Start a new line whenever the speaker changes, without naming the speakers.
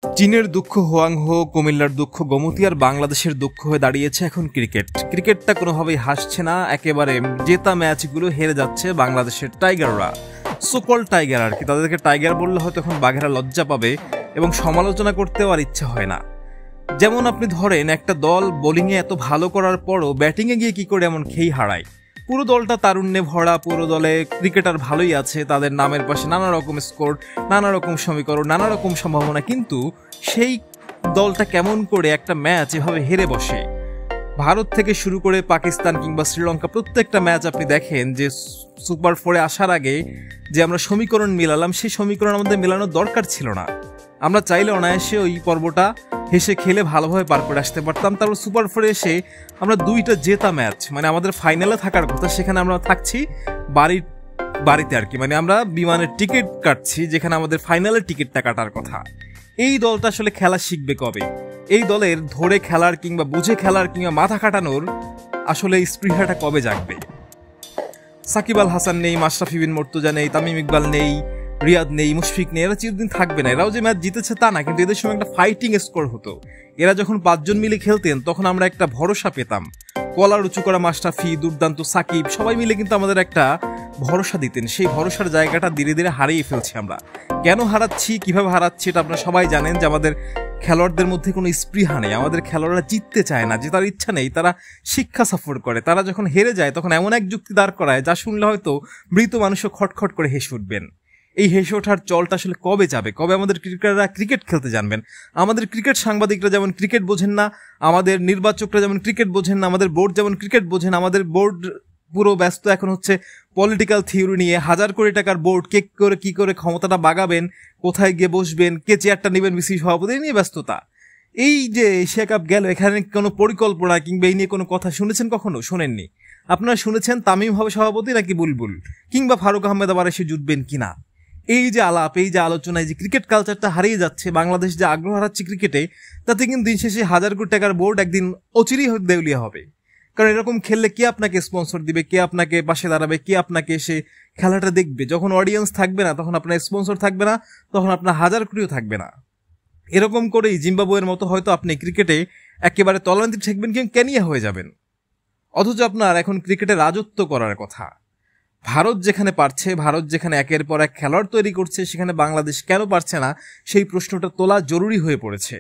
চীনের দুঃখ হোয়াংহো, কুমিল্লার দুঃখ গোমতী, আর বাংলাদেশের দুঃখ হয়ে দাঁড়িয়েছে এখন ক্রিকেট। ক্রিকেটটা কোনোভাবেই হাসছে না, একেবারে জেতা ম্যাচগুলো হেরে যাচ্ছে বাংলাদেশের টাইগাররা। সুকল টাইগার আর কি, তাদেরকে টাইগার বললে হয়তো এখন বাঘেরা লজ্জা পাবে এবং সমালোচনা করতেও আর ইচ্ছা হয় না। যেমন আপনি ধরেন একটা দল বোলিংয়ে এত ভালো করার পরও ব্যাটিংয়ে গিয়ে কি করে এমন খেই হারায়। পুরো দলটা তারুণ্যে ভরা, পুরো দলে ক্রিকেটার ভালোই আছে, তাদের নামের পাশে নানা রকম স্কোর, নানা রকম সমীকরণ, নানা রকম সম্ভাবনা, কিন্তু সেই দলটা কেমন করে একটা ম্যাচ এভাবে হেরে বসে। ভারত থেকে শুরু করে পাকিস্তান কিংবা শ্রীলঙ্কা, প্রত্যেকটা ম্যাচ আপনি দেখেন যে সুপার ফোরে আসার আগে যে আমরা সমীকরণ মিলালাম, সেই সমীকরণ আমাদের মেলানোর দরকার ছিল না। আমরা চাইলে অনায়াসে ওই পর্বটা হেসে খেলে ভালোভাবে পার করে আসতে পারতাম। তারপর সুপার ফোরে এসে আমরা দুইটা জেতা ম্যাচ, মানে আমাদের ফাইনালে থাকার কথা, সেখানে আমরা থাকছি বাড়িতে আর কি, মানে আমরা বিমানের টিকিট কাটছি যেখানে আমাদের ফাইনালের টিকিটটা কাটার কথা। এই দলটা আসলে খেলা শিখবে কবে? এই দলের ধরে খেলার কিংবা বুঝে খেলার কিংবা মাথা খাটানোর আসলে স্পৃহাটা কবে জাগবে? সাকিব আল হাসান নেই, মাশরাফি বিন মুর্তজা নেই, তামিম ইকবাল নেই, রিয়াদ নেই, মুশফিক নেই, এরা চিরদিন থাকবে না। এরাও যে ম্যাচ জিতেছে তা না, কিন্তু এদের সময় একটা ফাইটিং স্কোর হতো। এরা যখন 5 জন মিলে খেলতেন তখন আমরা একটা ভরসা পেতাম। কলার উঁচু করা মাশরাফি, দুর্দান্ত সাকিব, সবাই মিলে কিন্তু আমাদের একটা ভরসা দিতেন। সেই ভরসার জায়গাটা ধীরে ধীরে হারিয়ে ফেলছি আমরা। কেন হারাচ্ছি, কিভাবে হারাচ্ছি, এটা আপনারা সবাই জানেন যে আমাদের খেলোয়াড়দের মধ্যে কোনো স্পৃহা নেই। আমাদের খেলোয়াড়রা জিততে চায় না, জেতার ইচ্ছা নেই, তারা শিক্ষা সফর করে। তারা যখন হেরে যায় তখন এমন এক যুক্তি দাঁড় করায় যা শুনলে হয়তো মৃত মানুষও খটখট করে হেসে উঠবেন। এই হেসে ওঠার চলটা আসলে কবে যাবে? কবে আমাদের ক্রিকেটাররা ক্রিকেট খেলতে জানবেন? আমাদের ক্রিকেট সাংবাদিকরা যেমন ক্রিকেট বোঝেন না, আমাদের নির্বাচকরা যেমন ক্রিকেট বোঝেন না, আমাদের বোর্ড যেমন ক্রিকেট বোঝেন, আমাদের বোর্ড পুরো ব্যস্ত এখন হচ্ছে পলিটিক্যাল থিওরি নিয়ে। 1000 কোটি টাকার বোর্ড, কে করে কি করে ক্ষমতাটা বাগাবেন, কোথায় গিয়ে বসবেন, কে চেয়ারটা নেবেন, বিসিবি সভাপতি নিয়ে ব্যস্ততা। এই যে এশিয়া কাপ গেল, এখানে কোনো পরিকল্পনা কিংবা এই নিয়ে কোনো কথা শুনেছেন কখনো? শোনেননি। আপনারা শুনেছেন তামিম হবে সভাপতি নাকি বুলবুল, কিংবা ফারুক আহমেদ আবার এসে জুটবেন কিনা? এই যে আলাপ, এই যে আলোচনায় যে ক্রিকেট কালচারটা হারিয়ে যাচ্ছে, বাংলাদেশ যে আগ্রহ হারাচ্ছে ক্রিকেটে, তাতে কিন্তু দিন শেষে 1000 কোটি টাকার বোর্ড একদিন অচিরেই দেউলিয়া হবে। কারণ এরকম খেললে কে আপনাকে স্পন্সর দিবে, কে আপনাকে পাশে দাঁড়াবে, কে আপনাকে এসে খেলাটা দেখবে? যখন অডিয়েন্স থাকবে না, তখন আপনার স্পন্সর থাকবে না, তখন আপনার 1000 কোটিও থাকবে না। এরকম করেই জিম্বাবুয়ের মতো হয়তো আপনি ক্রিকেটে একেবারে তলানিতে ঠেকবেন, কিংবা কেনিয়া হয়ে যাবেন। অথচ আপনার এখন ক্রিকেটে রাজত্ব করার কথা। ভারত যেখানে পারছে, ভারত যেখানে একের পর এক খেলোয়াড় তৈরি করছে, সেখানে বাংলাদেশ কেন পারছে না? সেই প্রশ্নটা তোলা জরুরি হয়ে পড়েছে।